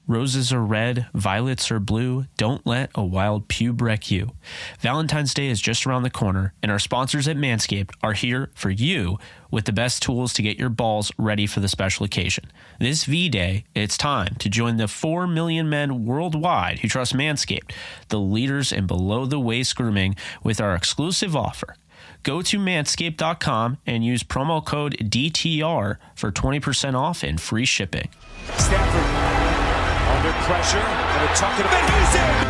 Roses are red, violets are blue. Don't let a wild pube wreck you. Valentine's Day is just around the corner, and our sponsors at Manscaped are here for you with the best tools to get your balls ready for the special occasion. This V-Day, it's time to join the 4 million men worldwide who trust Manscaped, the leaders in below-the-waist grooming, with our exclusive offer. Go to manscaped.com and use promo code DTR for 20% off and free shipping. Stafford under pressure, and a tuck it, and he's in!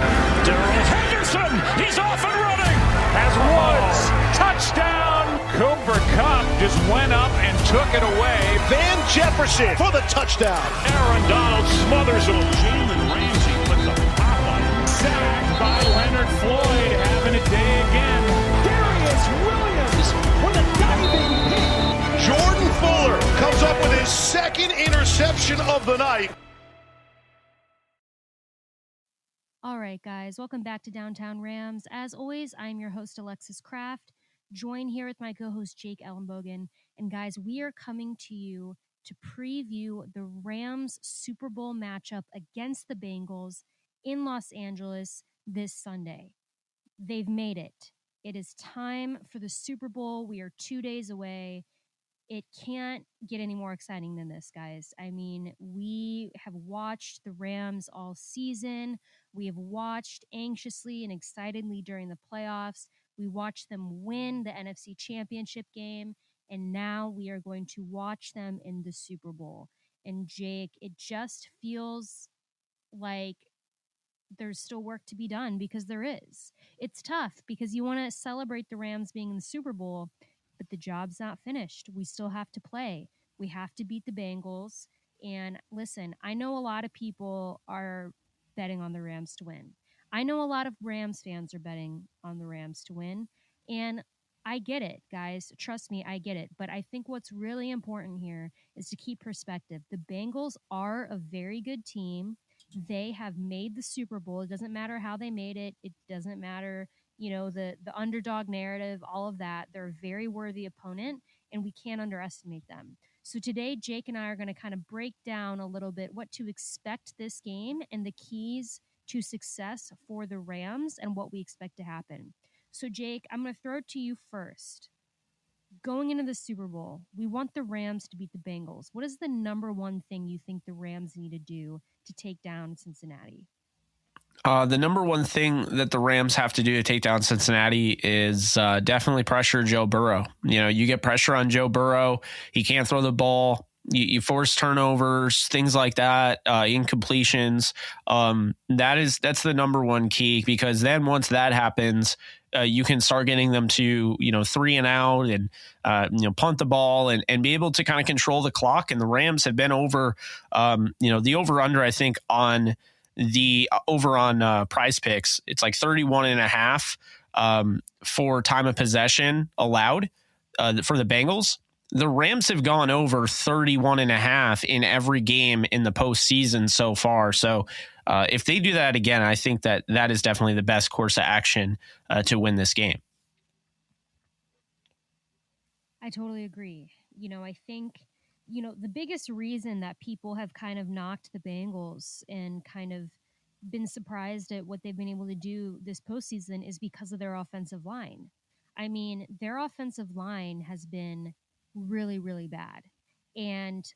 Darrell Henderson, he's off and running! Has Woods, touchdown! Cooper Kupp just went up and took it away. Van Jefferson for the touchdown. Aaron Donald smothers him. Jalen Ramsey with the pop-up. Sacked by Leonard Floyd, having a day again. Darius Williams with a diving hit. Jordan Fuller comes up with his second interception of the night. All right, guys, welcome back to Downtown Rams. As always, I'm your host, Alexis Kraft, joined here with my co-host, Jake Ellenbogen. And guys, we are coming to you to preview the Rams Super Bowl matchup against the Bengals in Los Angeles this Sunday. They've made it. It is time for the Super Bowl. We are 2 days away. It can't get any more exciting than this, guys. I mean, we have watched the Rams all season. We have watched anxiously and excitedly during the playoffs. We watched them win the NFC Championship game, and now we are going to watch them in the Super Bowl. And Jake, it just feels like there's still work to be done, because there is. It's tough because you want to celebrate the Rams being in the Super Bowl, but the job's not finished. We still have to play. We have to beat the Bengals. And listen, I know a lot of people are betting on the Rams to win. I know a lot of Rams fans are betting on the Rams to win. And I get it, guys. Trust me, I get it. But I think what's really important here is to keep perspective. The Bengals are a very good team. They have made the Super Bowl. It doesn't matter how they made it. It doesn't matter, the underdog narrative, all of that. They're a very worthy opponent, and we can't underestimate them. So today, Jake and I are going to kind of break down a little bit what to expect this game and the keys to success for the Rams and what we expect to happen. So Jake, I'm going to throw it to you first. Going into the Super Bowl, we want the Rams to beat the Bengals. What is the number one thing you think the Rams need to do to take down Cincinnati? The number one thing that the Rams have to do to take down Cincinnati is definitely pressure Joe Burrow. You get pressure on Joe Burrow. He can't throw the ball. You force turnovers, things like that, incompletions. That's the number one key, because then once that happens, you can start getting them to, 3 and out and, punt the ball and be able to kind of control the clock. And the Rams have been over, the over under, I think, on the over on Prize Picks, it's like 31.5 for time of possession allowed for the Bengals. The Rams have gone over 31.5 in every game in the postseason so far. So if they do that again, I think that is definitely the best course of action to win this game. I totally agree. I think, the biggest reason that people have kind of knocked the Bengals and kind of been surprised at what they've been able to do this postseason is because of their offensive line. I mean, their offensive line has been really, really bad. And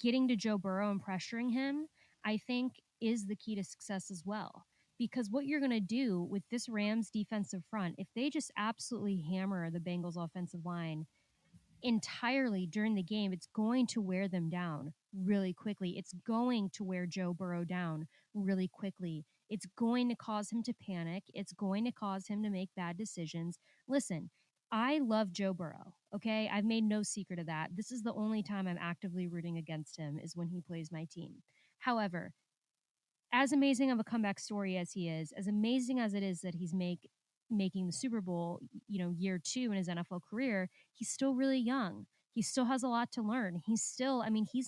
getting to Joe Burrow and pressuring him, I think, is the key to success as well. Because what you're going to do with this Rams defensive front, if they just absolutely hammer the Bengals offensive line entirely during the game, it's going to wear them down really quickly. It's going to wear Joe Burrow down really quickly. It's going to cause him to panic. It's going to cause him to make bad decisions. Listen, I love Joe Burrow, okay? I've made no secret of that. This is the only time I'm actively rooting against him, is when he plays my team. However, as amazing of a comeback story as he is, as amazing as it is that he's making the Super Bowl, year 2 in his NFL career, he's still really young. He still has a lot to learn. He's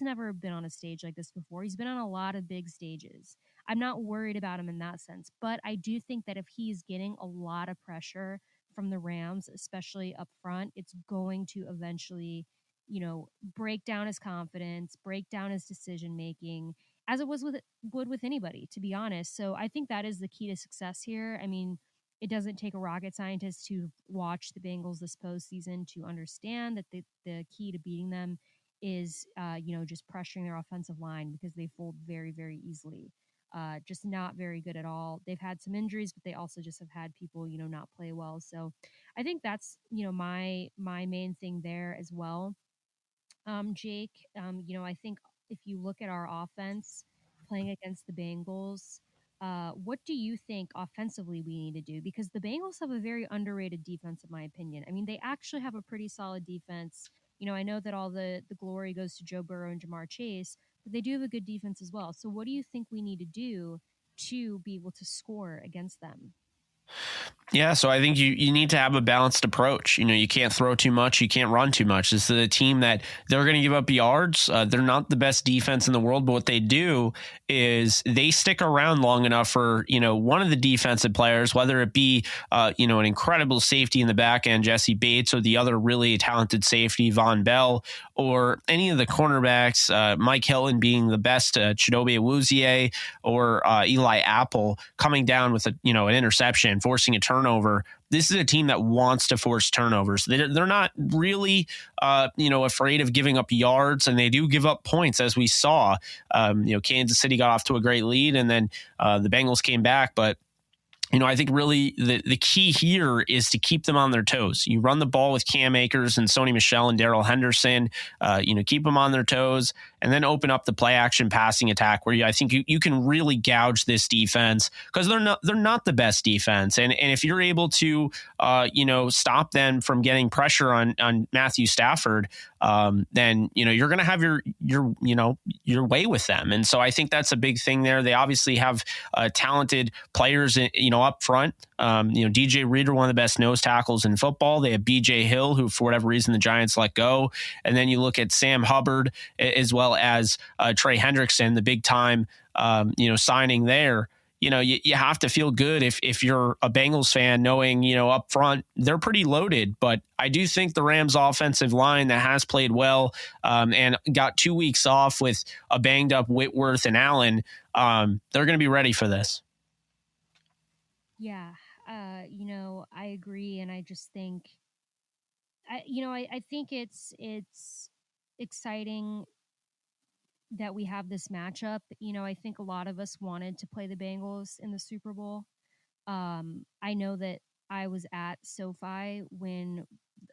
never been on a stage like this before. He's been on a lot of big stages. I'm not worried about him in that sense, but I do think that if he's getting a lot of pressure from the Rams, especially up front, it's going to eventually, break down his confidence, break down his decision making, as it would with anybody, to be honest. So I think that is the key to success here. I mean, it doesn't take a rocket scientist to watch the Bengals this postseason to understand that the key to beating them is, just pressuring their offensive line, because they fold very, very easily. Just not very good at all. They've had some injuries, but they also just have had people, not play well. So I think that's, my main thing there as well. Jake, I think if you look at our offense playing against the Bengals, what do you think offensively we need to do? Because the Bengals have a very underrated defense, in my opinion. I mean, they actually have a pretty solid defense. I know that all the glory goes to Joe Burrow and Jamar Chase, but they do have a good defense as well. So what do you think we need to do to be able to score against them? Yeah, so I think you need to have a balanced approach. You can't throw too much, you can't run too much. This is a team that they're going to give up yards. They're not the best defense in the world, but what they do is they stick around long enough for, one of the defensive players, whether it be, an incredible safety in the back end, Jesse Bates, or the other really talented safety, Von Bell, or any of the cornerbacks, Mike Hilton being the best, Chidobe Awuzie, or Eli Apple coming down with an interception, forcing a turnover. This is a team that wants to force turnovers. They're not really, afraid of giving up yards, and they do give up points, as we saw. Kansas City got off to a great lead, and then the Bengals came back, but I think really the key here is to keep them on their toes. You run the ball with Cam Akers and Sony Michel and Darrell Henderson, keep them on their toes, and then open up the play action passing attack where I think you can really gouge this defense, because they're not the best defense. And if you're able to, stop them from getting pressure on Matthew Stafford, then, you're going to have your way with them. And so I think that's a big thing there. They obviously have talented players, up front. DJ Reader, one of the best nose tackles in football. They have BJ Hill, who for whatever reason the Giants let go. And then you look at Sam Hubbard, as well as Trey Hendrickson, the big time, signing there. You have to feel good if you're a Bengals fan, knowing, up front, they're pretty loaded. But I do think the Rams offensive line that has played well, and got 2 weeks off with a banged up Whitworth and Allen, they're going to be ready for this. Yeah. I agree. And I just think, I think it's exciting that we have this matchup. I think a lot of us wanted to play the Bengals in the Super Bowl. I know that I was at SoFi when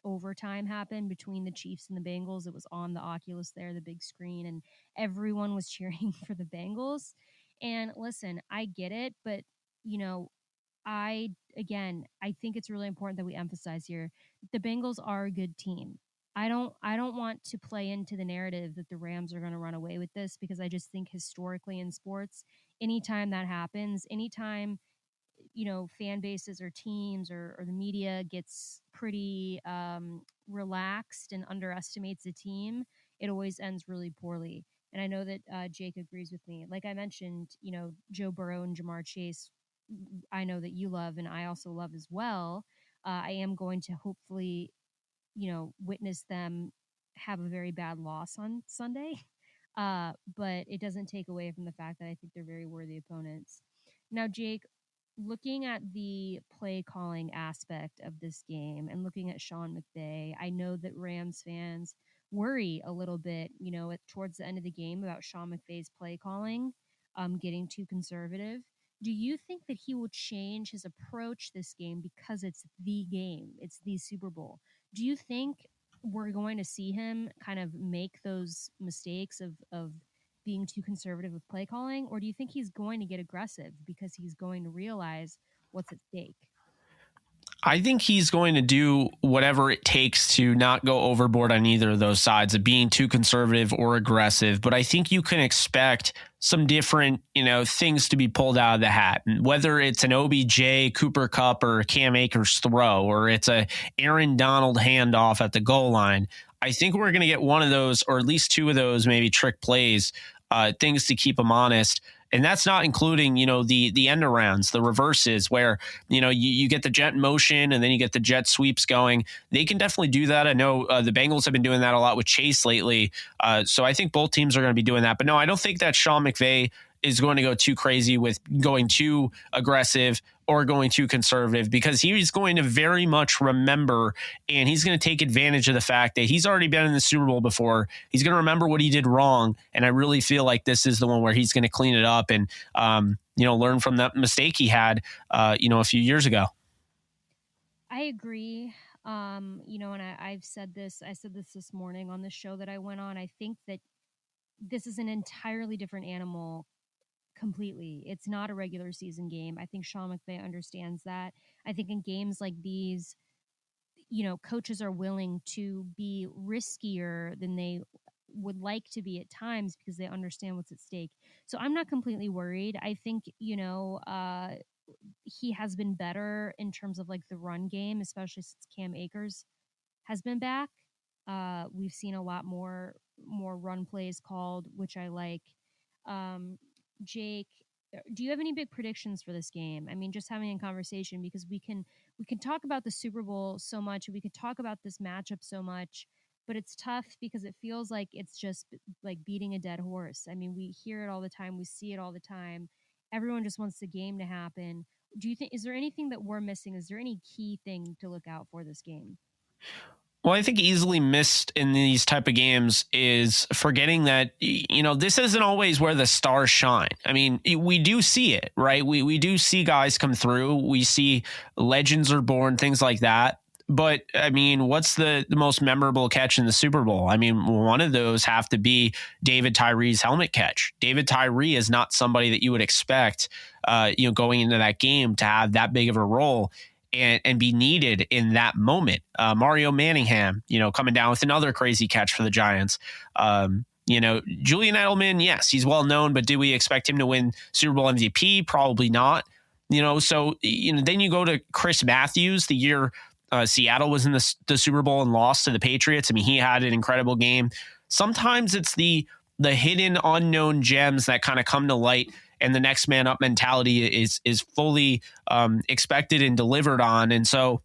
overtime happened between the Chiefs and the Bengals. It was on the Oculus there, the big screen, and everyone was cheering for the Bengals. And listen, I get it, but I think it's really important that we emphasize here the Bengals are a good team. I don't want to play into the narrative that the Rams are going to run away with this, because I just think historically in sports, anytime that happens, anytime fan bases or teams or the media gets pretty relaxed and underestimates a team, it always ends really poorly. And I know that Jake agrees with me. Like I mentioned, Joe Burrow and Jamar Chase, I know that you love, and I also love as well. I am going to hopefully, witness them have a very bad loss on Sunday. But it doesn't take away from the fact that I think they're very worthy opponents. Now, Jake, looking at the play calling aspect of this game and looking at Sean McVay, I know that Rams fans worry a little bit, towards the end of the game about Sean McVay's play calling getting too conservative. Do you think that he will change his approach this game because it's the game, it's the Super Bowl? Do you think we're going to see him kind of make those mistakes of being too conservative with play calling, or do you think he's going to get aggressive because he's going to realize what's at stake? I think he's going to do whatever it takes to not go overboard on either of those sides of being too conservative or aggressive. But I think you can expect some different, things to be pulled out of the hat, whether it's an OBJ, Cooper Kupp, or Cam Akers throw, or it's a Aaron Donald handoff at the goal line. I think we're going to get one of those, or at least two of those, maybe trick plays, things to keep them honest. And that's not including, the end arounds, the reverses where, you get the jet motion and then you get the jet sweeps going. They can definitely do that. I know the Bengals have been doing that a lot with Chase lately. So I think both teams are going to be doing that. But no, I don't think that Sean McVay is going to go too crazy with going too aggressive or going too conservative, because he's going to very much remember, and he's going to take advantage of the fact that he's already been in the Super Bowl before. He's going to remember what he did wrong. And I really feel like this is the one where he's going to clean it up and, learn from that mistake he had, a few years ago. I agree. And I said this this morning on the show that I went on. I think that this is an entirely different animal completely. It's not a regular season game. I think Sean McVay understands that. I think in games like these, coaches are willing to be riskier than they would like to be at times because they understand what's at stake. So I'm not completely worried. I think, he has been better in terms of like the run game, especially since Cam Akers has been back. We've seen a lot more run plays called, which I like. Jake, do you have any big predictions for this game? I mean, just having a conversation, because we can talk about the Super Bowl so much, we could talk about this matchup so much, but it's tough because it feels like it's just like beating a dead horse. I mean, we hear it all the time, we see it all the time. Everyone just wants the game to happen. Do you think, is there anything that we're missing? Is there any key thing to look out for this game? Well, I think easily missed in these type of games is forgetting that, this isn't always where the stars shine. I mean, we do see it, right? We do see guys come through. We see legends are born, things like that. But, I mean, what's the most memorable catch in the Super Bowl? I mean, one of those have to be David Tyree's helmet catch. David Tyree is not somebody that you would expect, going into that game to have that big of a role and be needed in that moment. Mario Manningham, coming down with another crazy catch for the Giants. Julian Edelman, yes, he's well known, but do we expect him to win Super Bowl MVP? Probably not. So then you go to Chris Matthews, the year Seattle was in the Super Bowl and lost to the Patriots. I mean, he had an incredible game. Sometimes it's the hidden unknown gems that kind of come to light, and the next man up mentality is fully expected and delivered on. And so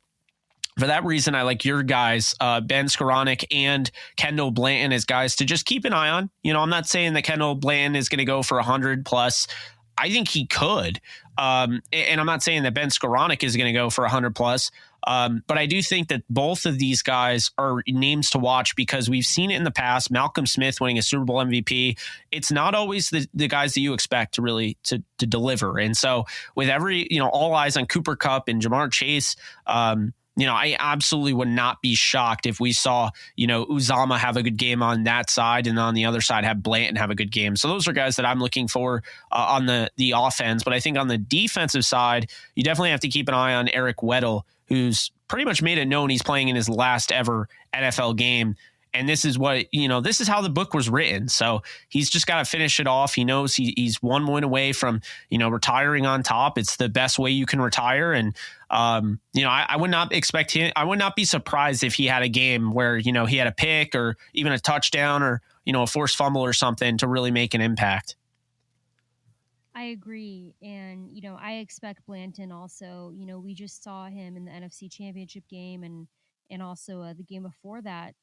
for that reason, I like your guys, Ben Skoranek and Kendall Blanton, as guys to just keep an eye on. I'm not saying that Kendall Blanton is going to go for 100 plus. I think he could. And I'm not saying that Ben Skoranek is going to go for 100 plus. But I do think that both of these guys are names to watch because we've seen it in the past. Malcolm Smith winning a Super Bowl MVP. It's not always the guys that you expect to really to deliver. And so with all eyes on Cooper Kupp and Jamar Chase, I absolutely would not be shocked if we saw, Uzama have a good game on that side and on the other side have Blanton have a good game. So those are guys that I'm looking for on the offense. But I think on the defensive side, you definitely have to keep an eye on Eric Weddle, who's pretty much made it known he's playing in his last ever NFL game. And this is what, this is how the book was written. So he's just got to finish it off. He knows he's one win away from, retiring on top. It's the best way you can retire. And, I would not expect him. I would not be surprised if he had a game where, he had a pick or even a touchdown or, a forced fumble or something to really make an impact. I agree. And, I expect Blanton also, we just saw him in the NFC Championship game and also the game before that,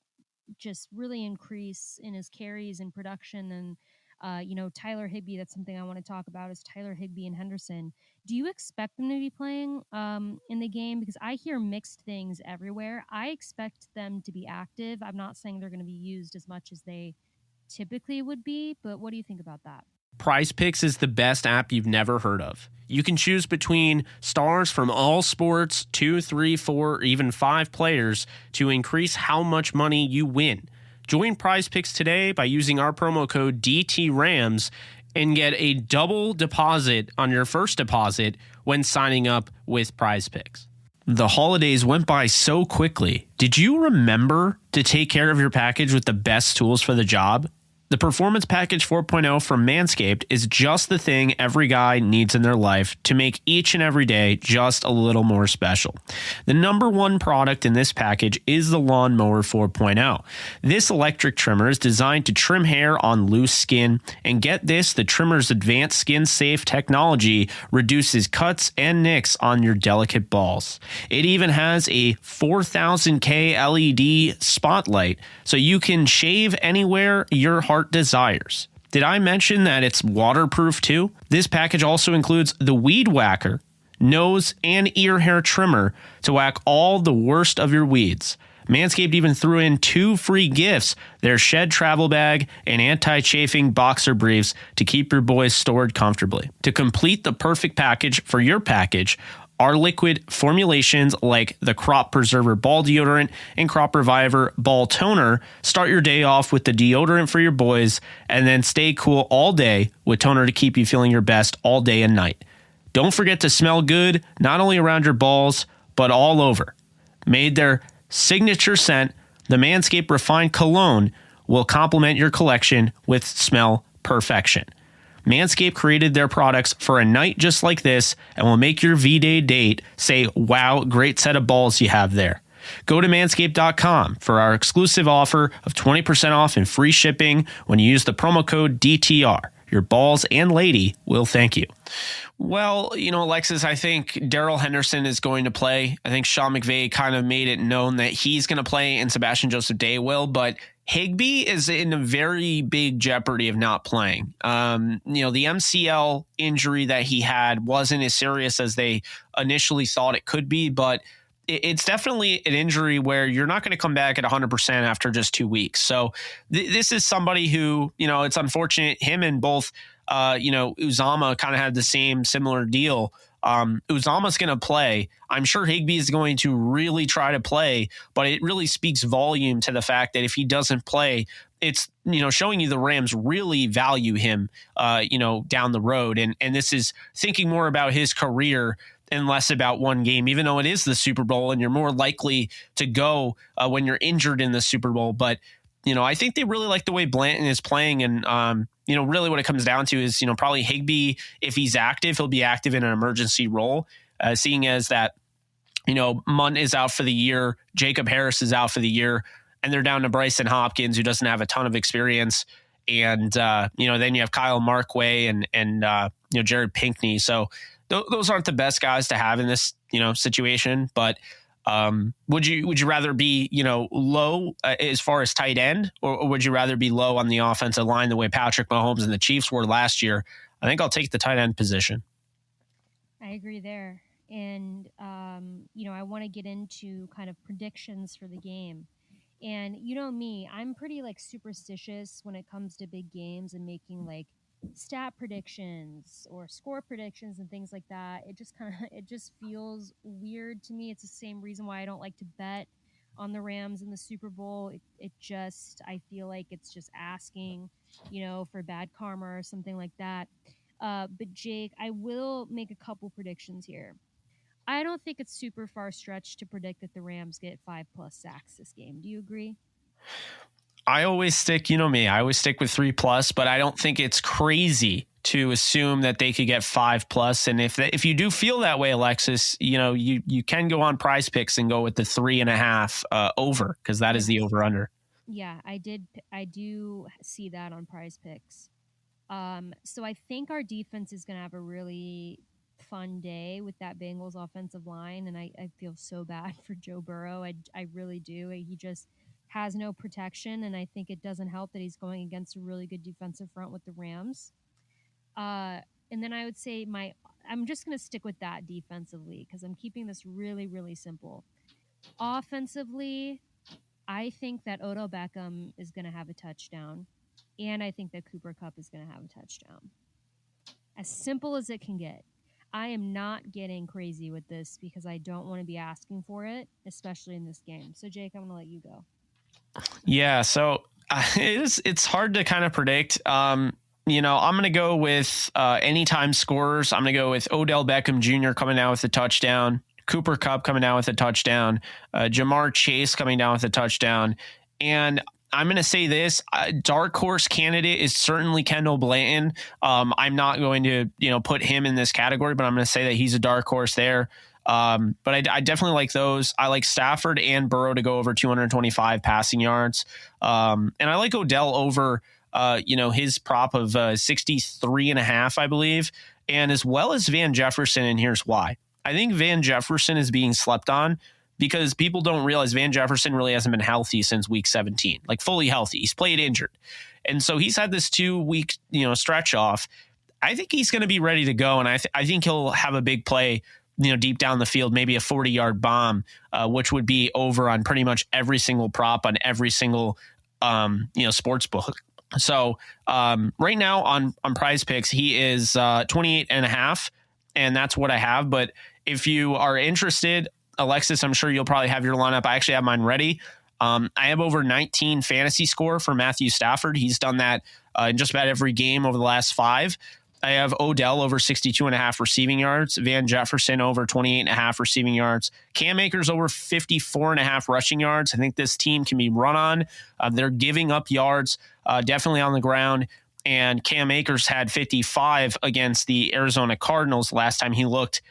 just really increase in his carries and production. And, Tyler Higbee, that's something I want to talk about, is Tyler Higbee and Henderson. Do you expect them to be playing in the game? Because I hear mixed things everywhere. I expect them to be active. I'm not saying they're going to be used as much as they typically would be, but what do you think about that? Prize Picks is the best app you've never heard of. You can choose between stars from all sports, 2, 3, 4, or even 5 players to increase how much money you win. Join Prize Picks today by using our promo code DTRAMS and get a double deposit on your first deposit when signing up with Prize Picks. The holidays went by so quickly. Did you remember to take care of your package with the best tools for the job? The Performance Package 4.0 from Manscaped is just the thing every guy needs in their life to make each and every day just a little more special. The number one product in this package is the Lawnmower 4.0. This electric trimmer is designed to trim hair on loose skin, and get this, the trimmer's advanced skin-safe technology reduces cuts and nicks on your delicate balls. It even has a 4000K LED spotlight, so you can shave anywhere your heart desires. Did I mention that it's waterproof too? This package also includes the Weed Whacker, nose and ear hair trimmer to whack all the worst of your weeds. Manscaped even threw in 2 free gifts, their Shed travel bag and anti-chafing boxer briefs to keep your boys stored comfortably. To complete the perfect package for your package, our liquid formulations like the Crop Preserver Ball Deodorant and Crop Reviver Ball Toner start your day off with the deodorant for your boys, and then stay cool all day with toner to keep you feeling your best all day and night. Don't forget to smell good, not only around your balls, but all over. Made their signature scent, the Manscaped Refined Cologne will complement your collection with smell perfection. Manscaped created their products for a night just like this and will make your V-Day date say, wow, great set of balls you have there. Go to manscaped.com for our exclusive offer of 20% off and free shipping when you use the promo code DTR. Your balls and lady will thank you. Well, Alexis, I think Darrell Henderson is going to play. I think Sean McVay kind of made it known that he's going to play and Sebastian Joseph Day will, but Higbee is in a very big jeopardy of not playing. The MCL injury that he had wasn't as serious as they initially thought it could be, but it's definitely an injury where you're not going to come back at 100% after just 2 weeks. So this is somebody who, it's unfortunate. Him and both, Uzama kind of had the similar deal. Uzama's going to play. I'm sure Higbee is going to really try to play, but it really speaks volume to the fact that if he doesn't play, it's, showing you the Rams really value him, down the road. And this is thinking more about his career and less about one game, even though it is the Super Bowl and you're more likely to go when you're injured in the Super Bowl. But, I think they really like the way Blanton is playing. And, really what it comes down to is, probably Higbee, if he's active, he'll be active in an emergency role, seeing as that, Munt is out for the year, Jacob Harris is out for the year, and they're down to Bryson Hopkins, who doesn't have a ton of experience. And, then you have Kyle Markway and Jared Pinkney. So those aren't the best guys to have in this, situation. But would you rather be, low as far as tight end, or would you rather be low on the offensive line the way Patrick Mahomes and the Chiefs were last year? I think I'll take the tight end position. I agree there. And, I want to get into kind of predictions for the game. And me, I'm pretty superstitious when it comes to big games and making stat predictions or score predictions and things like that. It just feels weird to me. It's the same reason why I don't like to bet on the Rams in the Super Bowl. I feel like it's just asking, for bad karma or something like that. But Jake, I will make a couple predictions here. I don't think it's super far stretched to predict that the Rams get 5+ sacks this game. Do you agree? I always stick, I always stick with 3+, but I don't think it's crazy to assume that they could get 5+. And if you do feel that way, Alexis, you can go on Prize Picks and go with the 3.5 over, because that is the over under. Yeah, I do see that on Prize Picks. So I think our defense is going to have a really fun day with that Bengals offensive line. And I feel so bad for Joe Burrow. I really do. He just has no protection, and I think it doesn't help that he's going against a really good defensive front with the Rams. And then I would say I'm just going to stick with that defensively because I'm keeping this really, really simple. Offensively, I think that Odell Beckham is going to have a touchdown, and I think that Cooper Kupp is going to have a touchdown. As simple as it can get. I am not getting crazy with this because I don't want to be asking for it, especially in this game. So, Jake, I'm going to let you go. Yeah, so it's hard to kind of predict. I'm going to go with anytime scorers. I'm going to go with Odell Beckham Jr. coming down with a touchdown, Cooper Kupp coming down with a touchdown, Jamar Chase coming down with a touchdown, and I'm going to say this, dark horse candidate is certainly Kendall Blanton. I'm not going to, put him in this category, but I'm going to say that he's a dark horse there. But I definitely like those. I like Stafford and Burrow to go over 225 passing yards. And I like Odell over, his prop of 63.5, I believe, and as well as Van Jefferson. And here's why. I think Van Jefferson is being slept on because people don't realize Van Jefferson really hasn't been healthy since week 17, like fully healthy. He's played injured. And so he's had this 2-week, stretch off. I think he's going to be ready to go. And I think he'll have a big play, deep down the field, maybe a 40-yard bomb, which would be over on pretty much every single prop on every single, sports book. So right now on Prize Picks, he is 28.5, and that's what I have. But if you are interested, Alexis, I'm sure you'll probably have your lineup. I actually have mine ready. I have over 19 fantasy score for Matthew Stafford. He's done that in just about every game over the last 5. I have Odell over 62.5 receiving yards, Van Jefferson over 28.5 receiving yards, Cam Akers over 54.5 rushing yards. I think this team can be run on. They're giving up yards, definitely on the ground. And Cam Akers had 55 against the Arizona Cardinals last time he looked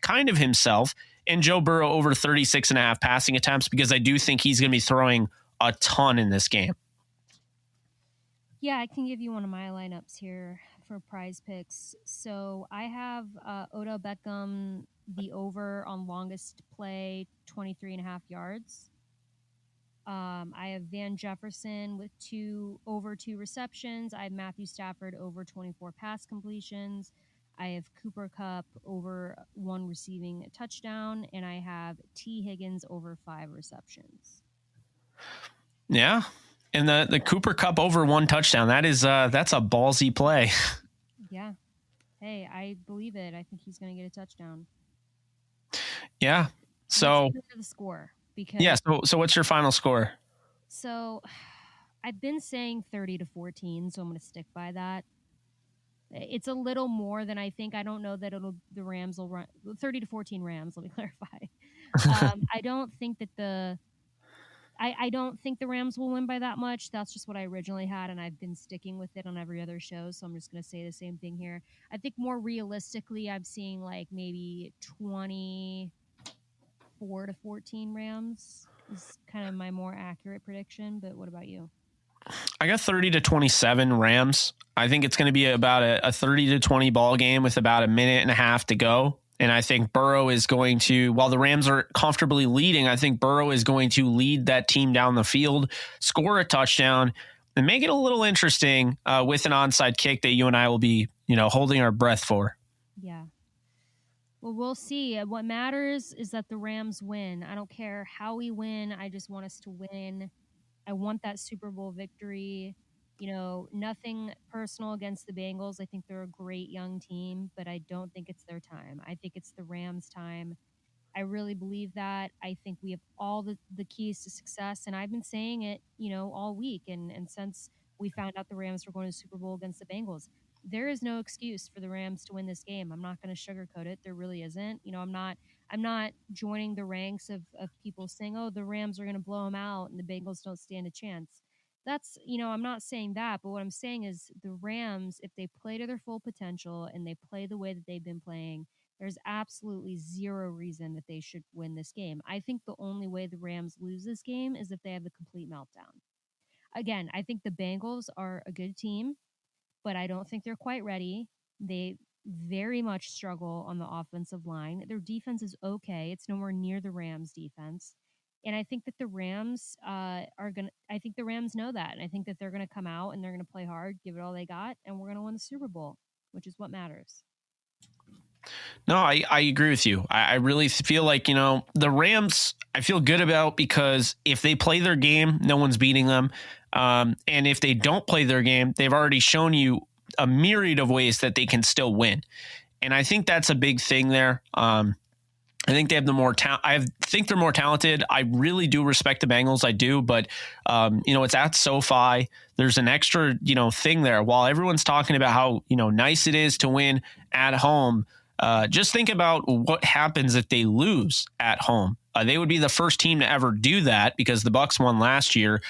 kind of himself. And Joe Burrow over 36.5 passing attempts, because I do think he's going to be throwing a ton in this game. Yeah, I can give you one of my lineups here for Prize Picks. So I have Odell Beckham, the over on longest play, 23.5 yards. I have Van Jefferson with over 2 receptions. I have Matthew Stafford over 24 pass completions. I have Cooper Kupp over 1 receiving touchdown, and I have T. Higgins over 5 receptions. Yeah. And the Cooper Kupp over 1 touchdown, that's a ballsy play. Yeah. Hey, I believe it. I think he's going to get a touchdown. Yeah. So let's go to the score, because yeah. So what's your final score? So I've been saying 30-14, so I'm going to stick by that. It's a little more than I think. I don't know that the Rams will run 30-14 Rams. Let me clarify. I don't think that I don't think the Rams will win by that much. That's just what I originally had, and I've been sticking with it on every other show. So I'm just going to say the same thing here. I think more realistically, I'm seeing like maybe 24-14 Rams is kind of my more accurate prediction. But what about you? I got 30-27 Rams. I think it's going to be about a 30-20 ball game with about a minute and a half to go. And I think Burrow is going to, while the Rams are comfortably leading, I think Burrow is going to lead that team down the field, score a touchdown, and make it a little interesting with an onside kick that you and I will be, holding our breath for. Yeah. Well, we'll see. What matters is that the Rams win. I don't care how we win. I just want us to win. I want that Super Bowl victory. Nothing personal against the Bengals. I think they're a great young team, but I don't think it's their time. I think it's the Rams' time. I really believe that. I think we have all the keys to success, and I've been saying it, all week. And since we found out the Rams were going to the Super Bowl against the Bengals, there is no excuse for the Rams to win this game. I'm not going to sugarcoat it. There really isn't. I'm not joining the ranks of people saying, oh, the Rams are going to blow them out and the Bengals don't stand a chance. That's, I'm not saying that, but what I'm saying is the Rams, if they play to their full potential and they play the way that they've been playing, there's absolutely zero reason that they should win this game. I think the only way the Rams lose this game is if they have a complete meltdown. Again, I think the Bengals are a good team, but I don't think they're quite ready. They very much struggle on the offensive line. Their defense is okay. It's nowhere near the Rams' defense. And I think that the Rams I think the Rams know that. And I think that they're going to come out and they're going to play hard, give it all they got, and we're going to win the Super Bowl, which is what matters. No, I agree with you. I really feel like, the Rams, I feel good about, because if they play their game, no one's beating them. And if they don't play their game, they've already shown you a myriad of ways that they can still win. And I think that's a big thing there. I think they have I think they're more talented. I really do respect the Bengals. I do. But, it's at SoFi. There's an extra, thing there. While everyone's talking about how, nice it is to win at home, just think about what happens if they lose at home. They would be the first team to ever do that, because the Bucs won last year.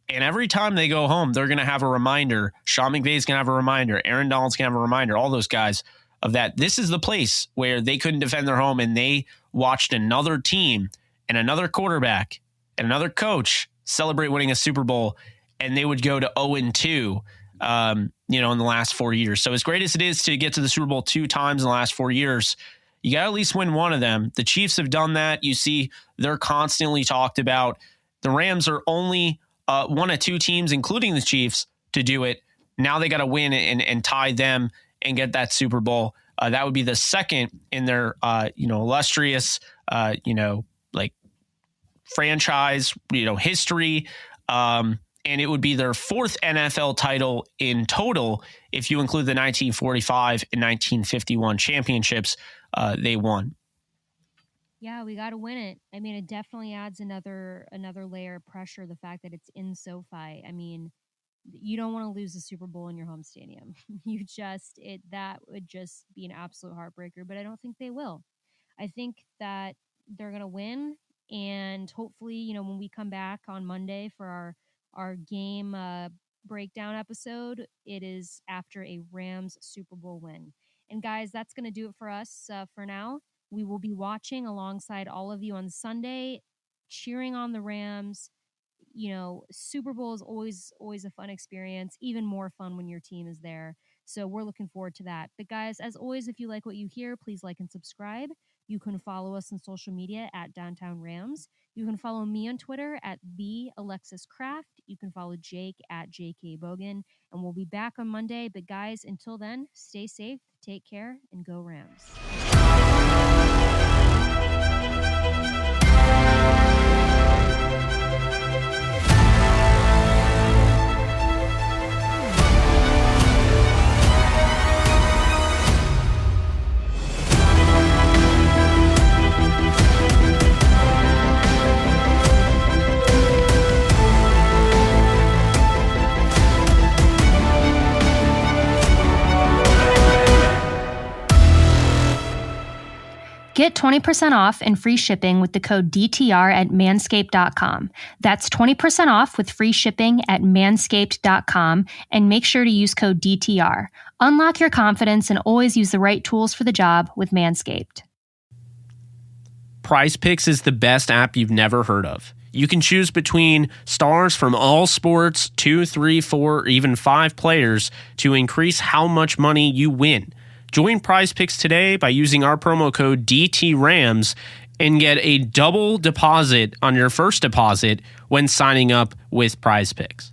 And every time they go home, they're going to have a reminder. Sean McVay's going to have a reminder. Aaron Donald's going to have a reminder. All those guys of that. This is the place where they couldn't defend their home, and they watched another team and another quarterback and another coach celebrate winning a Super Bowl, and they would go to 0-2, in the last 4 years. So as great as it is to get to the Super Bowl 2 times in the last 4 years, you got to at least win one of them. The Chiefs have done that. You see, they're constantly talked about. The Rams are only one of 2 teams, including the Chiefs, to do it. Now they got to win and tie them and get that Super Bowl. That would be the second in their, illustrious, franchise, history. And it would be their 4th NFL title in total if you include the 1945 and 1951 championships they won. Yeah, we got to win it. I mean, it definitely adds another layer of pressure, the fact that it's in SoFi. I mean, you don't want to lose the Super Bowl in your home stadium. That would just be an absolute heartbreaker, but I don't think they will. I think that they're going to win, and hopefully, when we come back on Monday for our game breakdown episode, it is after a Rams Super Bowl win. And guys, that's going to do it for us for now. We will be watching alongside all of you on Sunday, cheering on the Rams. Super Bowl is always a fun experience, even more fun when your team is there. So we're looking forward to that. But guys, as always, if you like what you hear, please like and subscribe. You can follow us on social media at Downtown Rams. You can follow me on Twitter at the Alexis Craft. You can follow Jake at JK Bogan. And we'll be back on Monday. But guys, until then, stay safe, take care, and go Rams. Get 20% off and free shipping with the code DTR at manscaped.com. That's 20% off with free shipping at manscaped.com, and make sure to use code DTR. Unlock your confidence and always use the right tools for the job with Manscaped. Prize Picks is the best app you've never heard of. You can choose between stars from all sports, 2, 3, 4, or even 5 players to increase how much money you win. Join Prize Picks today by using our promo code DTRAMS and get a double deposit on your first deposit when signing up with Prize Picks.